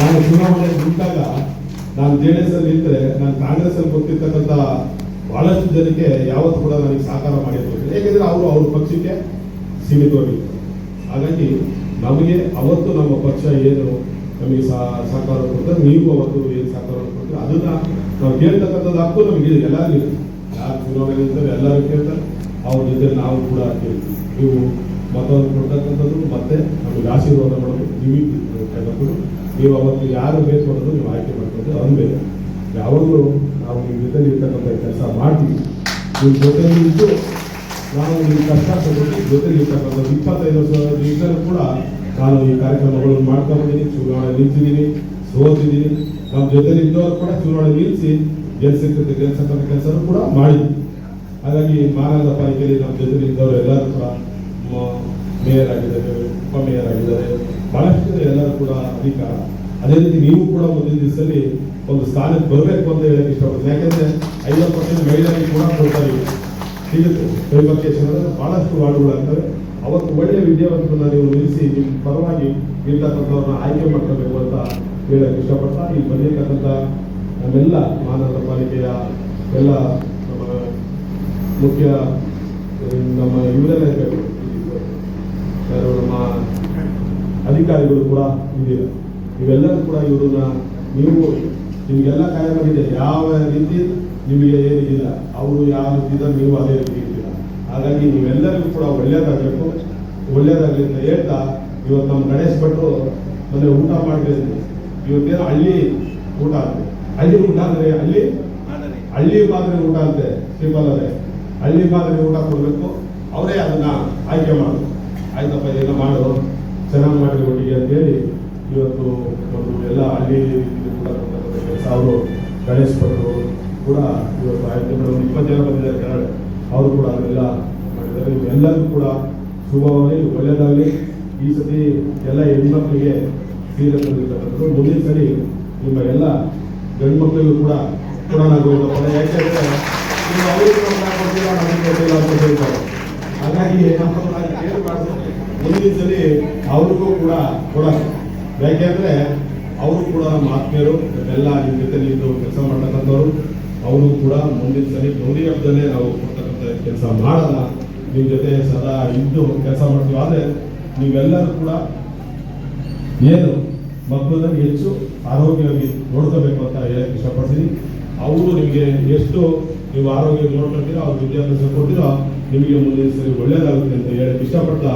ನಾನು ಚುನಾವಣೆ ನಿಂತಾಗ ನಾನು JDS ಅಲ್ಲಿ ನಿಂತರೆ ನಾನು ಕಾಂಗ್ರೆಸ್ ಅಲ್ಲಿ ಗೊತ್ತಿರ್ತಕ್ಕಂಥ ಬಹಳಷ್ಟು ಜನಕ್ಕೆ ಯಾವತ್ತು ಕೂಡ ನನಗೆ ಸಹಕಾರ ಮಾಡಿರ್ಬೇಕು. ಯಾಕೆಂದ್ರೆ ಅವರು ಅವ್ರ ಪಕ್ಷಕ್ಕೆ ಸೀಮಿತವಾಗಿರ್ತಾರೆ. ಹಾಗಾಗಿ ನಮಗೆ ಅವತ್ತು ನಮ್ಮ ಪಕ್ಷ ಏನು ನಮಗೆ ಸಹಕಾರ ಕೊಡ್ತಾರೆ, ನೀವು ಅವತ್ತು ಏನು ಸಹಕಾರ ಕೊಡ್ತೀವಿ ಅದನ್ನ ನಾವು ಕೇಳ್ತಕ್ಕಂಥದ್ದು ಹಕ್ಕು ನಮಗೆ ಎಲ್ಲರಿಗೂ, ಯಾರು ಚುನಾವಣೆ ನಿಂತಾರೆ ಎಲ್ಲರೂ ಕೇಳ್ತಾರೆ. ಅವ್ರ ಜೊತೆ ನಾವು ಕೂಡ ಕೇಳ್ತೀವಿ. ನೀವು ಮತವನ್ನು ಕೊಡ್ತಕ್ಕಂಥದ್ದು ಮತ್ತೆ ನಮಗೆ ಆಶೀರ್ವಾದ ಮಾಡೋದು ನೀವು ನೀವು ಅವತ್ತು ಯಾರು ಬೇಕು ಅನ್ನೋದು ನೀವು ಆಯ್ಕೆ ಮಾಡ್ಕೊಂಡು ಅಂದೇ ಯಾವಾಗಲೂ ನಾವು ನಿಮ್ಮ ಜೊತೆಲಿ ಇರ್ತಕ್ಕಂಥ ಕೆಲಸ ಮಾಡ್ತೀವಿ. ನಿಮ್ಮ ಜೊತೆಲಿ ಇದ್ದು ನಾವು ನಿಮ್ಮ ಕಷ್ಟ ಜೊತೆಲಿ ಇರ್ತಕ್ಕಂಥ 25 ವರ್ಷ ಕೂಡ ನಾನು ಈ ಕಾರ್ಯಕ್ರಮಗಳನ್ನು ಮಾಡ್ತಾ ಬಂದಿದ್ದೀನಿ. ಚುನಾವಣೆ ನಿಲ್ಸಿದ್ದೀನಿ, ಸೋತಿದ್ದೀನಿ. ನಮ್ಮ ಜೊತೆಲಿ ಇದ್ದವರು ಕೂಡ ಚುನಾವಣೆ ನಿಲ್ಲಿಸಿ ಗೆಲ್ಸಕ್ಕಂಥ ಕೆಲಸನೂ ಕೂಡ ಮಾಡಿದ್ವಿ. ಹಾಗಾಗಿ ಮಹಾನಗರ ಪಾಲಿಕೆಯಲ್ಲಿ ನಮ್ಮ ಜೊತೆಲಿ ಇದ್ದವರು ಎಲ್ಲರೂ ಕೂಡ ಮೇಯರ್ ಆಗಿದ್ದಾರೆ, ಉಪಮೇಯರ್ ಆಗಿದ್ದಾರೆ, ಬಹಳಷ್ಟು ಎಲ್ಲರೂ ಕೂಡ ಅಧಿಕಾರ. ಅದೇ ರೀತಿ ನೀವು ಕೂಡ ಮುಂದಿನ ದಿವಸದಲ್ಲಿ ಒಂದು ಸ್ಥಾನಕ್ಕೆ ಬರಬೇಕು ಅಂತ ಹೇಳಕ್ಕೆ ಇಷ್ಟಪಡ್ತೀನಿ. ಯಾಕೆಂದ್ರೆ 50% ಮಹಿಳೆಯರಿಗೆ ಕೂಡ ಕೊಡ್ತಾರೆ. ಸಿಗುತ್ತೆ ಕೈಬರ್ಕೇಶನ್ ಬಹಳಷ್ಟು ವಾರ್ಡ್ಗಳಾಗ್ತವೆ. ಅವತ್ತು ಒಳ್ಳೆಯ ವಿದ್ಯಾವಂತರನ್ನ ನೀವು ನಿಲ್ಲಿಸಿ ನಿಮ್ಮ ಪರವಾಗಿ ಇರ್ತಕ್ಕಂಥವ್ರನ್ನ ಆಯ್ಕೆ ಮಾಡ್ಕೋಬೇಕು ಅಂತ ಹೇಳಕ್ಕೆ ಇಷ್ಟಪಡ್ತಾ ಇಲ್ಲಿ ಬಂದಿರ್ತಕ್ಕಂಥ ನಮ್ಮೆಲ್ಲ ಮಹಾನಗರ ಪಾಲಿಕೆಯ ಎಲ್ಲ ನಮ್ಮ ಮುಖ್ಯ ನಮ್ಮ ಇವರೆಲ್ಲ ಇರಬೇಕು, ನಮ್ಮ ಅಧಿಕಾರಿಗಳು ಕೂಡ ಇದೀರ. ಇವೆಲ್ಲರೂ ಕೂಡ ಇವ್ರನ್ನ ನೀವು ನಿಮಗೆಲ್ಲ ಕಾಯ ಮಾಡಿದೆ. ಯಾವ ರೀತಿ ನಿಮಗೆ ಏನಿಲ್ಲ, ಅವರು ಯಾವ ರೀತಿ ಇದ್ದಾರೆ ನೀವು ಅದೇ ರೀತಿ ಇರ್ತೀರ. ಹಾಗಾಗಿ ನೀವೆಲ್ಲರಿಗೂ ಕೂಡ ಒಳ್ಳೇದಾಗಬೇಕು, ಒಳ್ಳೇದಾಗಲಿ ಅಂತ ಹೇಳ್ತಾ ಇವತ್ತು ನಮ್ಮ ಗಣೇಶ್ ಭಟ್ರು ಮೊನ್ನೆ ಊಟ ಮಾಡಿದ್ರೆ ಇವತ್ತೇನು ಹಳ್ಳಿ ಊಟ ಅಂತೆ. ಹಳ್ಳಿ ಊಟ ಅಂದ್ರೆ ಹಳ್ಳಿ ಮಾದರಿ ಊಟ ಅಂತೆ. ಶ್ರೀಪಾಲ್ ಅವರೇ, ಹಳ್ಳಿ ಮಾದರಿ ಊಟ ಕೊಡಬೇಕು, ಅವರೇ ಅದನ್ನ ಆಯ್ಕೆ ಮಾಡೋದು. ಆಯ್ತಪ್ಪ ಇದೆಲ್ಲ ಮಾಡು, ಚೆನ್ನಾಗಿ ಮಾಡಿ ಒಟ್ಟಿಗೆ ಅಂತೇಳಿ ಇವತ್ತು ಒಂದು ಎಲ್ಲ ಹಳ್ಳಿ ಕೂಡ ಕೆಲಸ ಅವರು ಗಣೇಶ್ ಭಟ್ರು ಕೂಡ ಇವತ್ತು ಆಯ್ಕೆ ಮಾಡಿ 20 ಜನ ಬಂದಿದ್ದಾರೆ ಕನ್ನಡ. ಅವರು ಕೂಡ ಅದೆಲ್ಲ ಮಾಡಿದ್ದಾರೆ. ಎಲ್ಲರಿಗೂ ಕೂಡ ಶುಭವಾಗಲಿ, ಒಳ್ಳೆಯದಾಗಲಿ. ಈ ಸತಿ ಎಲ್ಲ ಹೆಣ್ಮಕ್ಳಿಗೆ ಸೀರೆ ತಂದಿರ್ತಕ್ಕಂಥದ್ದು. ಮುಂದಿನ ಸರಿ ನಿಮ್ಮ ಎಲ್ಲ ಗಂಡು ಮಕ್ಕಳಿಗೂ ಕೂಡ ಕೊಡೋಣಾಗೋದಪ್ಪ. ಯಾಕೆಂದ್ರೆ ನೀವು ಅವರಿಗೆ ಕೊಟ್ಟಿಲ್ಲ, ನಮಗೆ ಕೊಟ್ಟಿಲ್ಲ ಅಂತ ಹೇಳ್ತಾರೆ. ಹಾಗಾಗಿ ಮುಂದಿನ ಸಲ ಅವ್ರಿಗೂ ಕೂಡ ಕೊಡೋಣ. ಯಾಕೆಂದ್ರೆ ಅವರು ಕೂಡ ನಮ್ಮ ಆತ್ಮೀಯರು, ಎಲ್ಲ ನಿಮ್ಮ ಜೊತೆ ಇದ್ದು ಕೆಲಸ ಮಾಡ್ತಕ್ಕಂಥವ್ರು. ಅವರು ಕೂಡ ಮುಂದಿನ ಸಲ ಗೌರಿ ಹಬ್ಬದಲ್ಲೇ ನಾವು ಕೊಡ್ತಕ್ಕಂಥ ಕೆಲಸ ಮಾಡೋಣ, ನಿಮ್ಮ ಜೊತೆ ಸದಾ ಇದ್ದು ಕೆಲಸ ಮಾಡ್ತೀವಿ. ಆದರೆ ನೀವೆಲ್ಲರೂ ಕೂಡ ಏನು ಮಕ್ಕಳನ್ನ ಹೆಚ್ಚು ಆರೋಗ್ಯವಾಗಿ ನೋಡ್ಕೋಬೇಕು ಅಂತ ಹೇಳಕ್ಕೆ ಇಷ್ಟಪಡ್ತೀನಿ. ಅವರು ನಿಮಗೆ ಎಷ್ಟು ನೀವು ಆರೋಗ್ಯ ನೋಡ್ಕೊಳ್ತೀರೋ, ಅವ್ರ ವಿದ್ಯಾಭ್ಯಾಸ ಕೊಡ್ತೀರೋ, ನಿಮಗೆ ಮುಂದಿನ ಸರಿ ಒಳ್ಳೇದಾಗುತ್ತೆ ಅಂತ ಹೇಳಕ್ಕೆ ಇಷ್ಟಪಡ್ತಾ